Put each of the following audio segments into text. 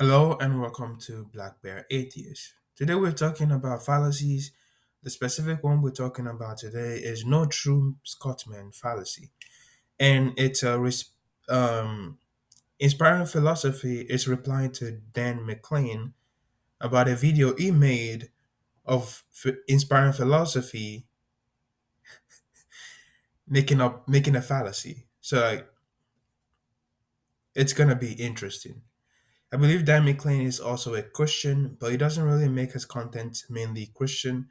Hello and welcome to Black Bear Atheist. Today we're talking about fallacies. The specific one we're talking about today is no true Scotsman fallacy, and it's a inspiring philosophy is replying to Dan McClain about a video he made of inspiring philosophy making a fallacy. So it's gonna be interesting. I believe Dan McClain is also a Christian, but he doesn't really make his content mainly Christian.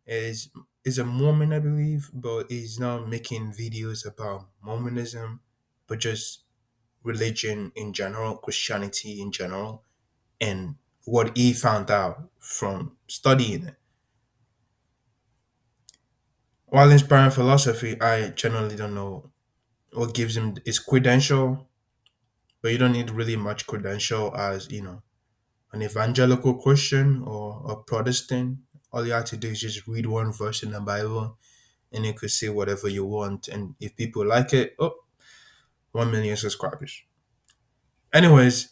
Is is a Mormon, I believe, but he's not making videos about Mormonism, but just religion in general, Christianity in general, and what he found out from studying it. While inspiring philosophy, I generally don't know what gives him his credential, but you don't need really much credential as an evangelical Christian or a Protestant. All you have to do is just read one verse in the Bible and you could say whatever you want. And if people like it, 1 million subscribers. Anyways,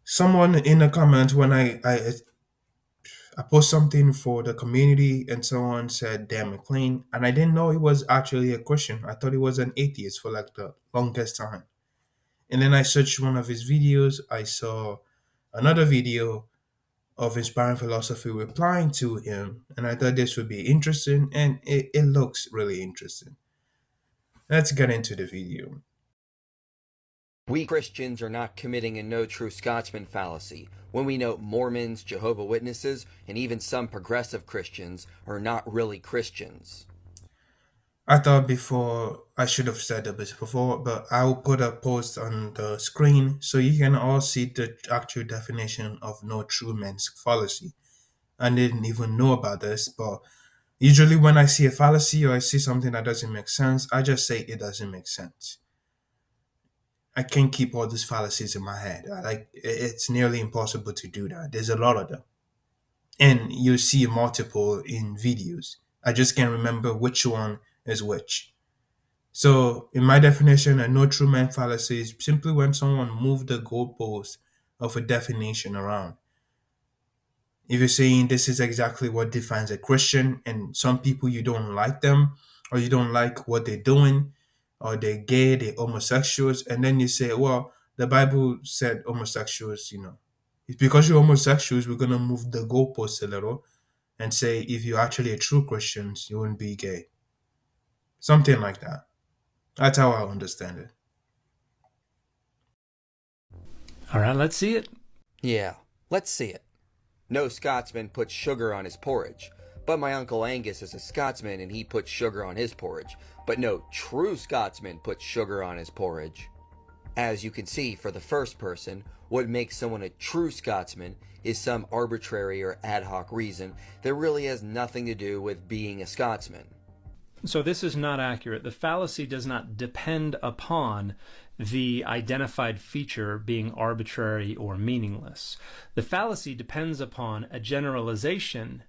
someone in the comments when I post something for the community and someone said Dan McLean and I didn't know he was actually a Christian. I thought he was an atheist for like the longest time. And then I searched one of his videos. I saw another video of inspiring philosophy replying to him, and I thought this would be interesting, and it looks really interesting. Let's get into the video. We Christians are not committing a no true Scotsman fallacy when we note Mormons, Jehovah Witnesses, and even some progressive Christians are not really Christians. I thought before I should have said this before, but I'll put a post on the screen so you can all see the actual definition of no true man's fallacy. I didn't even know about this, but usually when I see a fallacy or I see something that doesn't make sense, I just say it doesn't make sense. I can't keep all these fallacies in my head. It's nearly impossible to do that. There's a lot of them, and you see multiple in videos. I just can't remember which one is which. So, in my definition, a no true man fallacy is simply when someone moves the goalpost of a definition around. If you're saying this is exactly what defines a Christian, and some people you don't like them, or you don't like what they're doing, or they're gay, they're homosexuals, and then you say, well, the Bible said homosexuals, it's because you're homosexuals, we're gonna move the goalpost a little and say if you're actually a true Christian, you wouldn't be gay. Something like that. That's how I understand it. All right, let's see it. Yeah, let's see it. No Scotsman puts sugar on his porridge, but my Uncle Angus is a Scotsman and he puts sugar on his porridge, but no true Scotsman puts sugar on his porridge. As you can see, for the first person, what makes someone a true Scotsman is some arbitrary or ad hoc reason that really has nothing to do with being a Scotsman. So this is not accurate. The fallacy does not depend upon the identified feature being arbitrary or meaningless. The fallacy depends upon a generalization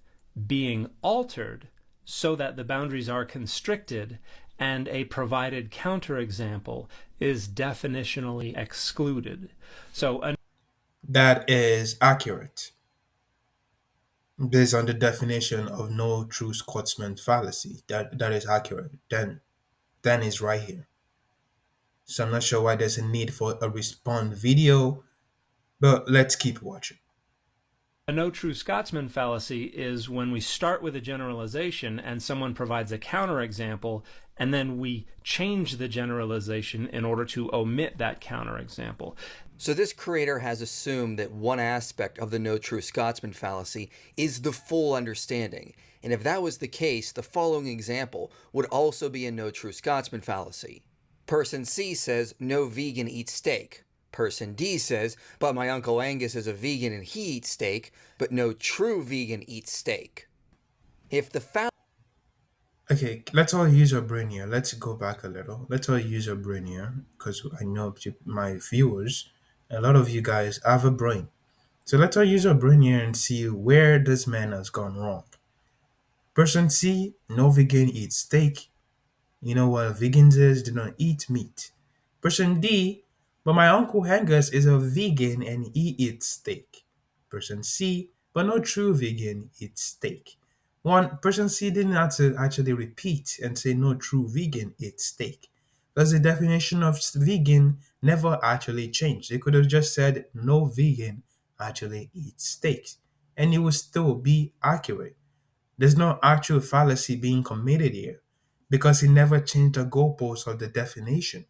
being altered so that the boundaries are constricted and a provided counterexample is definitionally excluded. So That is accurate based on the definition of no true Scotsman fallacy. That is accurate. Then is right here. So I'm not sure why there's a need for a respond video, but let's keep watching. a no true Scotsman fallacy is when we start with a generalization and someone provides a counterexample, and then we change the generalization in order to omit that counterexample. So this creator has assumed that one aspect of the no true Scotsman fallacy is the full understanding. And if that was the case, the following example would also be a no true Scotsman fallacy. Person C says, no vegan eats steak. Person D says, but my Uncle Angus is a vegan and he eats steak, but no true vegan eats steak. If the Okay, let's all use our brain here. Let's go back a little. Let's all use our brain here because I know my viewers, a lot of you guys have a brain. So let's all use our brain here and see where this man has gone wrong. Person C, no vegan eats steak. You know what vegans is? They don't eat meat. Person D, But my uncle Angus is a vegan and he eats steak. Person C, but no true vegan eats steak. One person C didn't have to actually repeat and say no true vegan eats steak. Because the definition of vegan never actually changed. They could have just said no vegan actually eats steaks. And it would still be accurate. There's no actual fallacy being committed here because he never changed the goalpost of the definition.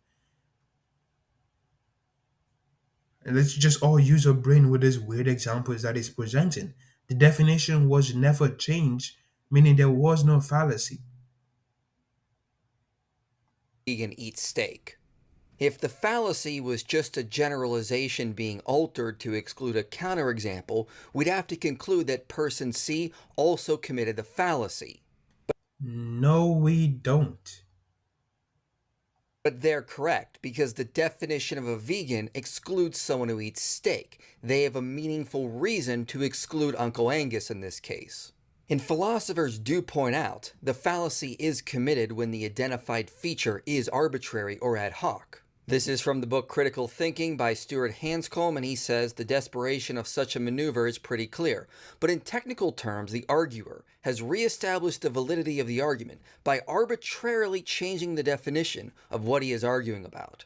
And let's just all use our brain with these weird examples that he's presenting. The definition was never changed, meaning there was no fallacy. Vegan eats steak. If the fallacy was just a generalization being altered to exclude a counterexample, we'd have to conclude that person C also committed the fallacy. No, we don't. But they're correct, because the definition of a vegan excludes someone who eats steak. They have a meaningful reason to exclude Uncle Angus in this case. And philosophers do point out the fallacy is committed when the identified feature is arbitrary or ad hoc. This is from the book Critical Thinking by Stuart Hanscom, and he says the desperation of such a maneuver is pretty clear. But in technical terms, the arguer has reestablished the validity of the argument by arbitrarily changing the definition of what he is arguing about.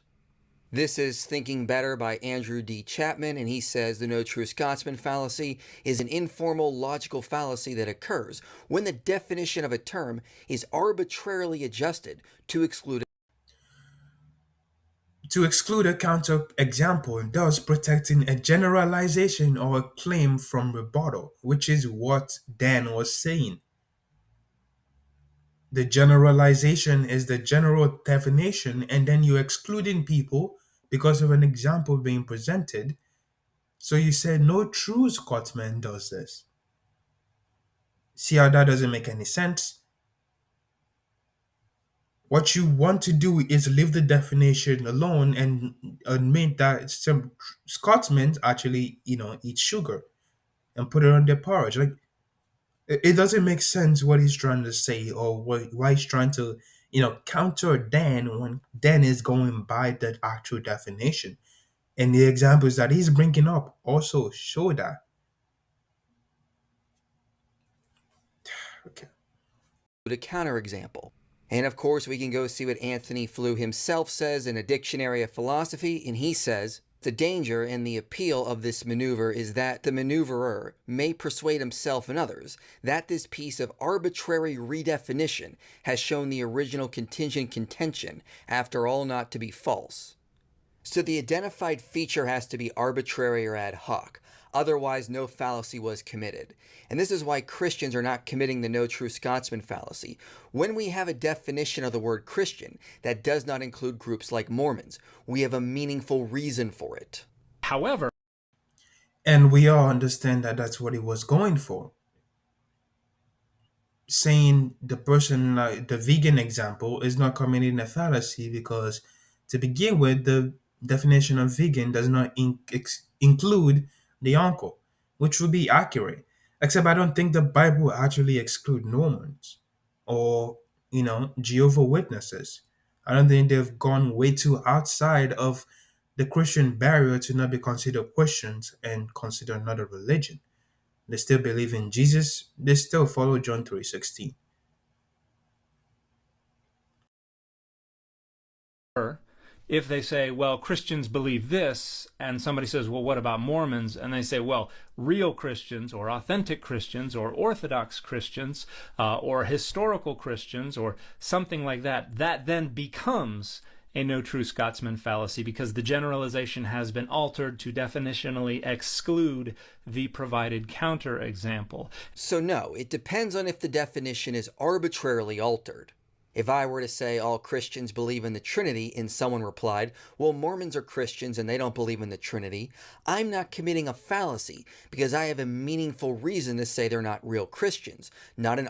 This is Thinking Better by Andrew D. Chapman, and he says the no true Scotsman fallacy is an informal logical fallacy that occurs when the definition of a term is arbitrarily adjusted to exclude To exclude a counterexample, thus protecting a generalization or a claim from rebuttal, which is what Dan was saying. The generalization is the general definition, and then you're excluding people because of an example being presented. So you said no true Scotsman does this. See how that doesn't make any sense? What you want to do is leave the definition alone and admit that some Scotsmen actually, eat sugar and put it on their porridge. Like it doesn't make sense what he's trying to say or why he's trying to, counter Dan when Dan is going by the actual definition. And the examples that he's bringing up also show that. Okay. a counterexample. And of course, we can go see what Anthony Flew himself says in a dictionary of philosophy, and he says, the danger and the appeal of this maneuver is that the maneuverer may persuade himself and others that this piece of arbitrary redefinition has shown the original contingent contention, after all, not to be false. So the identified feature has to be arbitrary or ad hoc. Otherwise, no fallacy was committed. And this is why Christians are not committing the no true Scotsman fallacy. When we have a definition of the word Christian that does not include groups like Mormons, we have a meaningful reason for it. However, And we all understand that that's what he was going for. Saying the person, like the vegan example, is not committing a fallacy because, to begin with, the definition of vegan does not include the uncle, which would be accurate. Except I don't think the Bible actually exclude Normans or Jehovah Witnesses. I don't think they've gone way too outside of the Christian barrier to not be considered Christians and consider another religion. They still believe in Jesus. They still follow John 3:16. if they say, well, Christians believe this, and somebody says, well, what about Mormons? And they say, well, real Christians or authentic Christians or Orthodox Christians or historical Christians or something like that, that then becomes a no true Scotsman fallacy because the generalization has been altered to definitionally exclude the provided counterexample. So no, it depends on if the definition is arbitrarily altered. If I were to say all Christians believe in the Trinity and someone replied, well, Mormons are Christians and they don't believe in the Trinity, I'm not committing a fallacy because I have a meaningful reason to say they're not real Christians, not an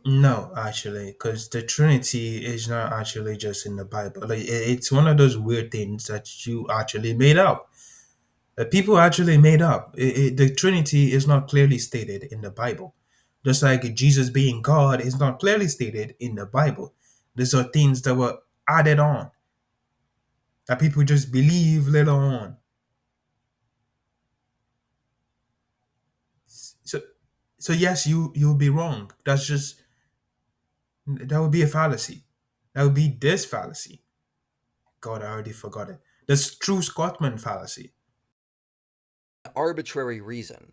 No, actually, because the Trinity is not actually just in the Bible. Like it's one of those weird things that you actually made up. That people actually made up. The Trinity is not clearly stated in the Bible. Just like Jesus being God is not clearly stated in the Bible. These are things that were added on. that people just believe later on. So, so yes, you'll be wrong. That would be a fallacy. That would be this fallacy. God, I already forgot it. The true Scotsman fallacy. Arbitrary reason.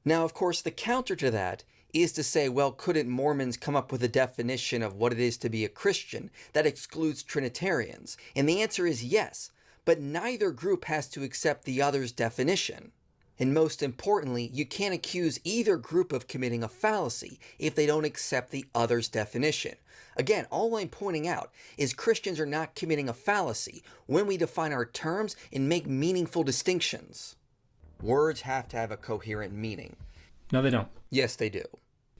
Now, of course, the counter to that is to say, well, couldn't Mormons come up with a definition of what it is to be a Christian that excludes Trinitarians? And the answer is yes, but neither group has to accept the other's definition. And most importantly, you can't accuse either group of committing a fallacy if they don't accept the other's definition. Again, all I'm pointing out is Christians are not committing a fallacy when we define our terms and make meaningful distinctions. Words have to have a coherent meaning. No, they don't. Yes, they do.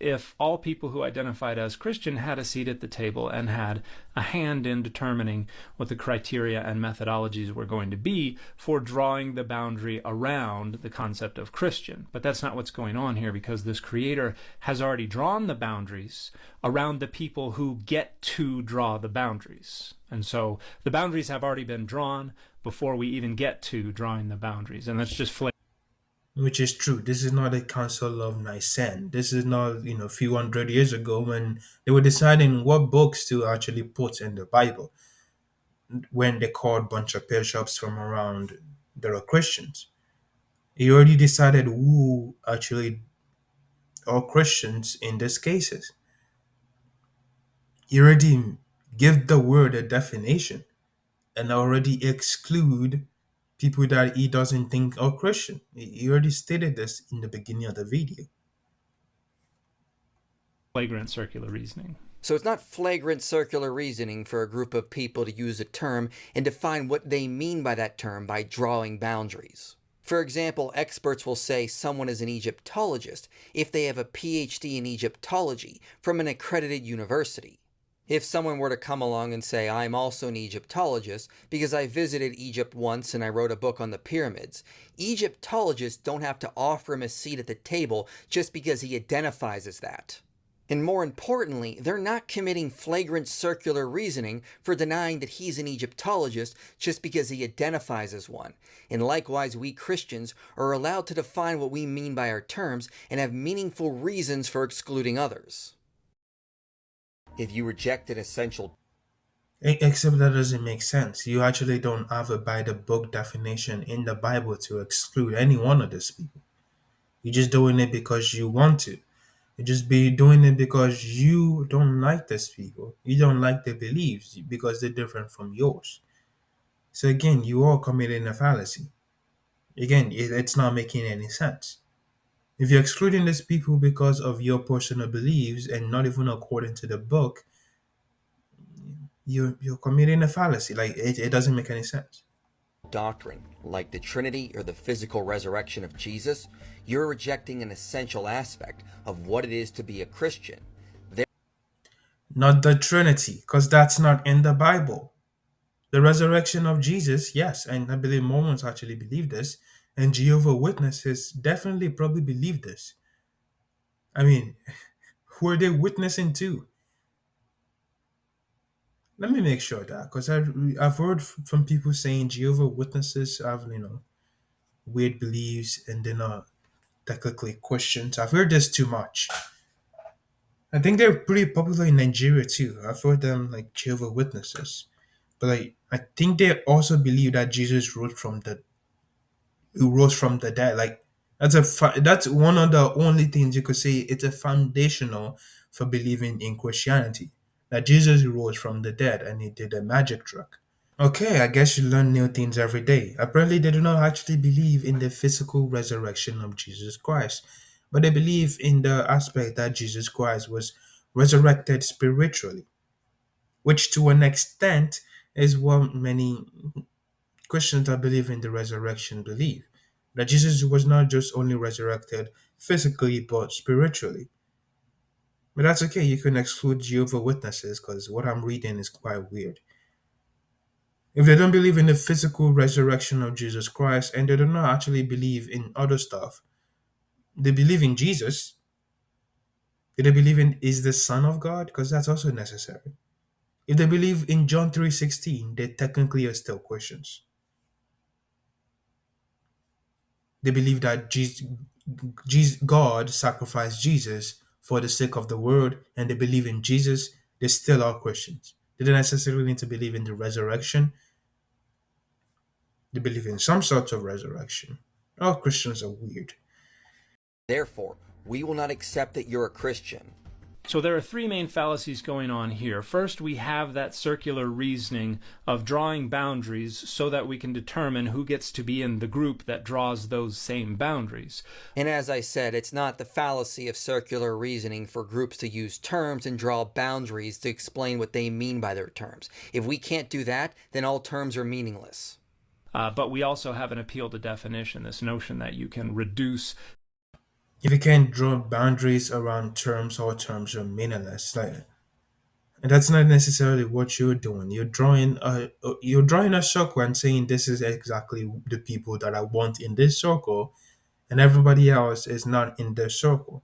If all people who identified as Christian had a seat at the table and had a hand in determining what the criteria and methodologies were going to be for drawing the boundary around the concept of Christian. But that's not what's going on here, because this creator has already drawn the boundaries around the people who get to draw the boundaries. And so the boundaries have already been drawn before we even get to drawing the boundaries. And that's just Which is true. This is not a Council of Nicene. This is not, a few hundred years ago when they were deciding what books to actually put in the Bible. When they called a bunch of bishops from around that are Christians, he already decided who actually are Christians in these cases. He already give the word a definition and already exclude people that he doesn't think are Christian. He already stated this in the beginning of the video. flagrant circular reasoning. So it's not flagrant circular reasoning for a group of people to use a term and define what they mean by that term by drawing boundaries. For example, experts will say someone is an Egyptologist if they have a PhD in Egyptology from an accredited university. If someone were to come along and say, I'm also an Egyptologist because I visited Egypt once and I wrote a book on the pyramids, Egyptologists don't have to offer him a seat at the table just because he identifies as that. And more importantly, they're not committing flagrant circular reasoning for denying that he's an Egyptologist just because he identifies as one. And likewise, we Christians are allowed to define what we mean by our terms and have meaningful reasons for excluding others. If you reject an essential Except that doesn't make sense. You actually don't have a by the book definition in the Bible to exclude any one of these people. You're just doing it because you want to. You just be doing it because you don't like these people. You don't like their beliefs because they're different from yours. So again, you are committing a fallacy. Again, it's not making any sense. If you're excluding these people because of your personal beliefs and not even according to the book, you're committing a fallacy. Like it doesn't make any sense. doctrine, like the Trinity or the physical resurrection of Jesus, you're rejecting an essential aspect of what it is to be a Christian. Not the Trinity, because that's not in the Bible. The resurrection of Jesus, yes, and I believe Mormons actually believe this, and Jehovah Witnesses definitely probably believe this. I mean, who are they witnessing to? Let me make sure that, because I've heard from people saying Jehovah Witnesses have weird beliefs and they're not technically Christians. I've heard this too much. I think they're pretty popular in Nigeria too. I've heard them like Jehovah Witnesses, but I think they also believe that Jesus rose from the who rose from the dead. Like that's one of the only things you could say it's a foundational for believing in Christianity. That Jesus rose from the dead and he did a magic trick. Okay, I guess you learn new things every day. Apparently, they do not actually believe in the physical resurrection of Jesus Christ, but they believe in the aspect that Jesus Christ was resurrected spiritually, which to an extent is what many Christians that believe in the resurrection believe. That Jesus was not just only resurrected physically, but spiritually. But that's okay, you can exclude Jehovah Witnesses because what I'm reading is quite weird. If they don't believe in the physical resurrection of Jesus Christ and they do not actually believe in other stuff, they believe in Jesus. Do they believe in is the Son of God? Because that's also necessary. If they believe in John 3:16, they technically are still Christians. They believe that God sacrificed Jesus for the sake of the world, and they believe in Jesus, they still are Christians. They don't necessarily need to believe in the resurrection. They believe in some sort of resurrection. All Christians are weird. Therefore, we will not accept that you're a Christian. So there are three main fallacies going on here. First, we have that circular reasoning of drawing boundaries so that we can determine who gets to be in the group that draws those same boundaries. And as I said, it's not the fallacy of circular reasoning for groups to use terms and draw boundaries to explain what they mean by their terms. If we can't do that, then all terms are meaningless. But we also have an appeal to definition, this notion that you can reduce. If you can't draw boundaries around terms, all terms are meaningless. Like, and that's not necessarily what you're doing. You're drawing a circle and saying this is exactly the people that I want in this circle, and everybody else is not in the circle.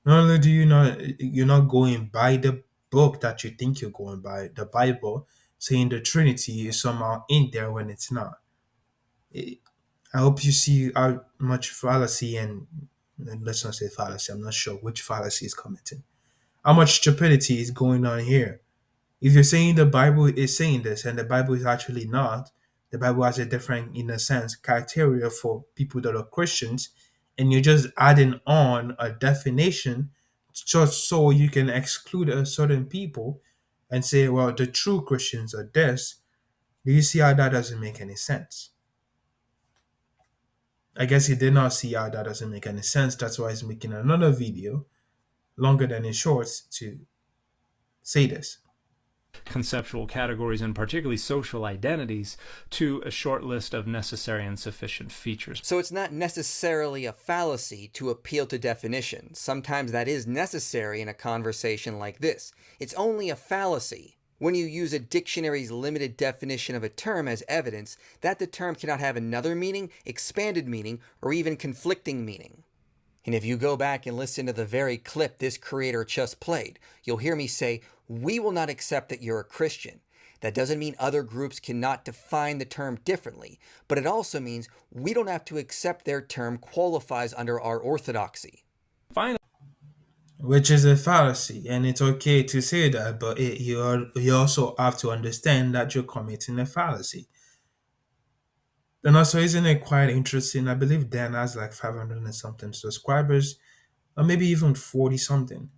Not only do you're not going by the book that you think you're going by, the Bible, saying the Trinity is somehow in there when it's not. I hope you see how much fallacy and let's not say fallacy. I'm not sure which fallacy is committing. How much stupidity is going on here? If you're saying the Bible is saying this and the Bible is actually not, the Bible has a different, in a sense, criteria for people that are Christians, and you're just adding on a definition just so you can exclude a certain people and say, well, the true Christians are this. Do you see how that doesn't make any sense? I guess he did not see how that doesn't make any sense. That's why he's making another video longer than his shorts to say this. Conceptual categories and particularly social identities to a short list of necessary and sufficient features. So it's not necessarily a fallacy to appeal to definition. Sometimes that is necessary in a conversation like this. It's only a fallacy when you use a dictionary's limited definition of a term as evidence that the term cannot have another meaning, expanded meaning, or even conflicting meaning. And if you go back and listen to the very clip this creator just played, you'll hear me say, we will not accept that you're a Christian. That doesn't mean other groups cannot define the term differently, but it also means we don't have to accept their term qualifies under our orthodoxy. Finally, Which is a fallacy, and it's okay to say that, but you also have to understand that you're committing a fallacy. And also, isn't it quite interesting? I believe Dan has like 500 and something subscribers, or maybe even 40 something.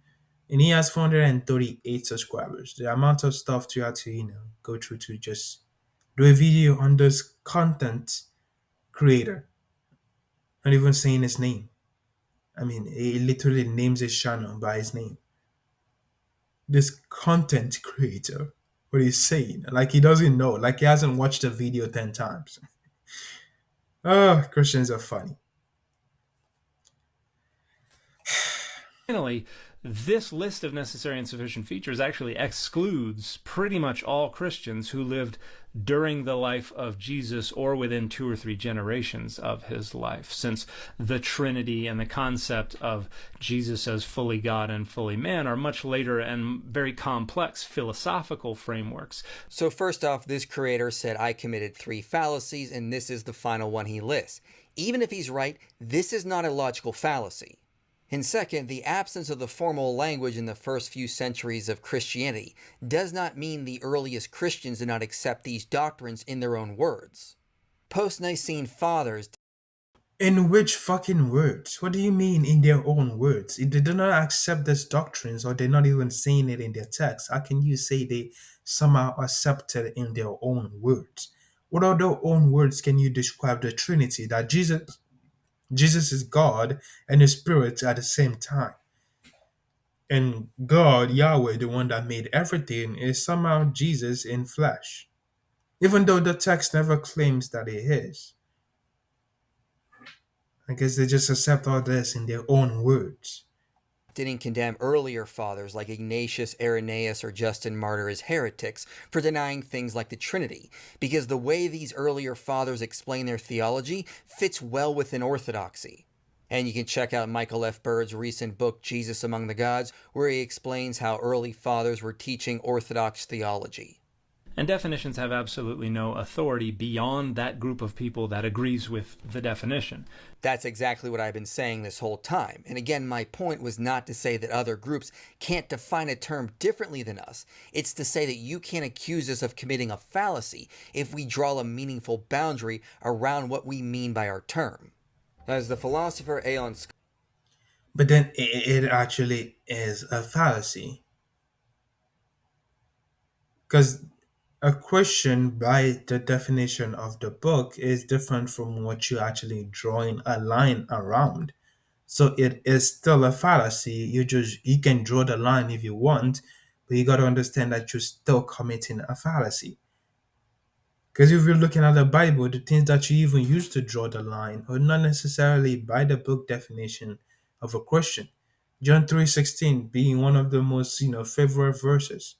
And he has 438 subscribers. The amount of stuff to have to, go through to just do a video on this content creator, not even saying his name. I mean, he literally names his channel by his name. This content creator, what he's saying, like he doesn't know, like he hasn't watched the video 10 times. Oh, Christians are funny. this list of necessary and sufficient features actually excludes pretty much all Christians who lived during the life of Jesus or within 2 or 3 generations of his life, since the Trinity and the concept of Jesus as fully God and fully man are much later and very complex philosophical frameworks. So first off, this creator said I committed 3 fallacies, and this is the final one he lists. Even if he's right, this is not a logical fallacy. And second, the absence of the formal language in the first few centuries of Christianity does not mean the earliest Christians did not accept these doctrines in their own words. Post-Nicene fathers. In which fucking words? What do you mean in their own words? If they do not accept these doctrines or they're not even saying it in their text, how can you say they somehow accepted it in their own words? What other own words can you describe the Trinity, that Jesus is God and His Spirit at the same time? And God, Yahweh, the one that made everything, is somehow Jesus in flesh. Even though the text never claims that He is. I guess they just accept all this in their own words. Didn't condemn earlier fathers like Ignatius, Irenaeus, or Justin Martyr as heretics for denying things like the Trinity, because the way these earlier fathers explain their theology fits well within orthodoxy. And you can check out Michael F. Bird's recent book, Jesus Among the Gods, where he explains how early fathers were teaching Orthodox theology. And definitions have absolutely no authority beyond that group of people that agrees with the definition. That's exactly what I've been saying this whole time. And again, my point was not to say that other groups can't define a term differently than us. It's to say that you can't accuse us of committing a fallacy if we draw a meaningful boundary around what we mean by our term. As the philosopher Aeon But then it actually is a fallacy. Because a question, by the definition of the book, is different from what you're actually drawing a line around. So it is still a fallacy. You can draw the line if you want, but you got to understand that you're still committing a fallacy. Because if you're looking at the Bible, the things that you even use to draw the line are not necessarily by the book definition of a Christian. John 3:16 being one of the most favorite verses.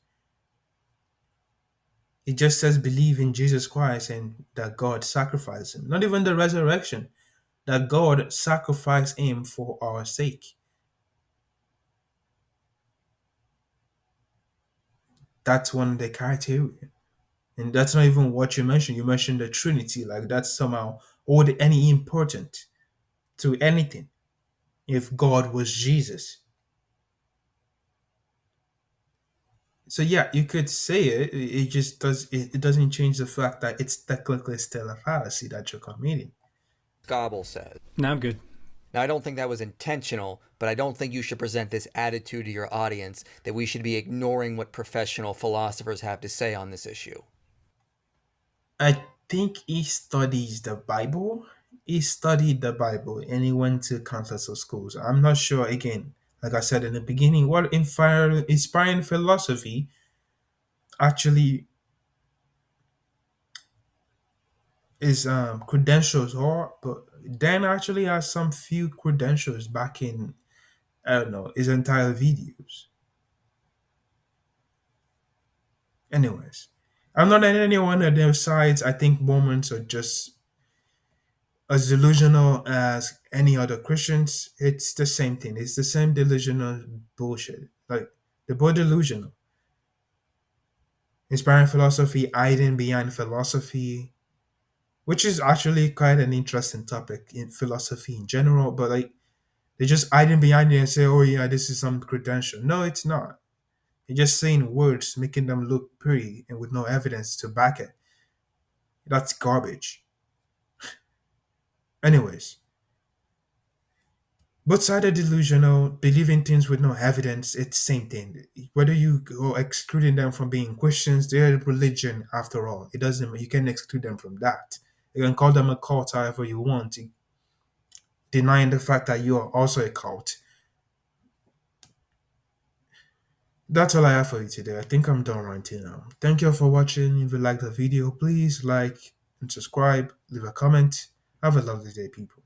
It just says believe in Jesus Christ and that God sacrificed him. Not even the resurrection, that God sacrificed him for our sake. That's one of the criteria. And that's not even what you mentioned. You mentioned the Trinity, like that's somehow owed any important to anything if God was Jesus. So yeah, you could say it. It just it doesn't change the fact that it's technically still a fallacy that you're committing. Scobble says. Now I'm good. Now, I don't think that was intentional, but I don't think you should present this attitude to your audience that we should be ignoring what professional philosophers have to say on this issue. I think he studies the Bible. He studied the Bible and he went to countless of schools. I'm not sure, again, like I said in the beginning, what inspiring philosophy actually is credentials are, but Dan actually has some few credentials back in, I don't know, his entire videos. Anyways, I'm not on any one of their sides. I think Mormons are just as delusional as any other Christians. It's the same thing. It's the same delusional bullshit. Like they're both delusional. Inspiring philosophy, hiding behind philosophy, which is actually quite an interesting topic in philosophy in general. But like they're just hiding behind it and say, "Oh yeah, this is some credential." No, it's not. You're just saying words, making them look pretty, and with no evidence to back it. That's garbage. Anyways, both sides are delusional, believing things with no evidence. It's same thing. Whether you go excluding them from being Christians, they're a religion after all. It doesn't. You can exclude them from that. You can call them a cult however you want, denying the fact that you are also a cult. That's all I have for you today. I think I'm done ranting now. Thank you for watching. If you like the video, please like and subscribe. Leave a comment. Have a lovely day, people.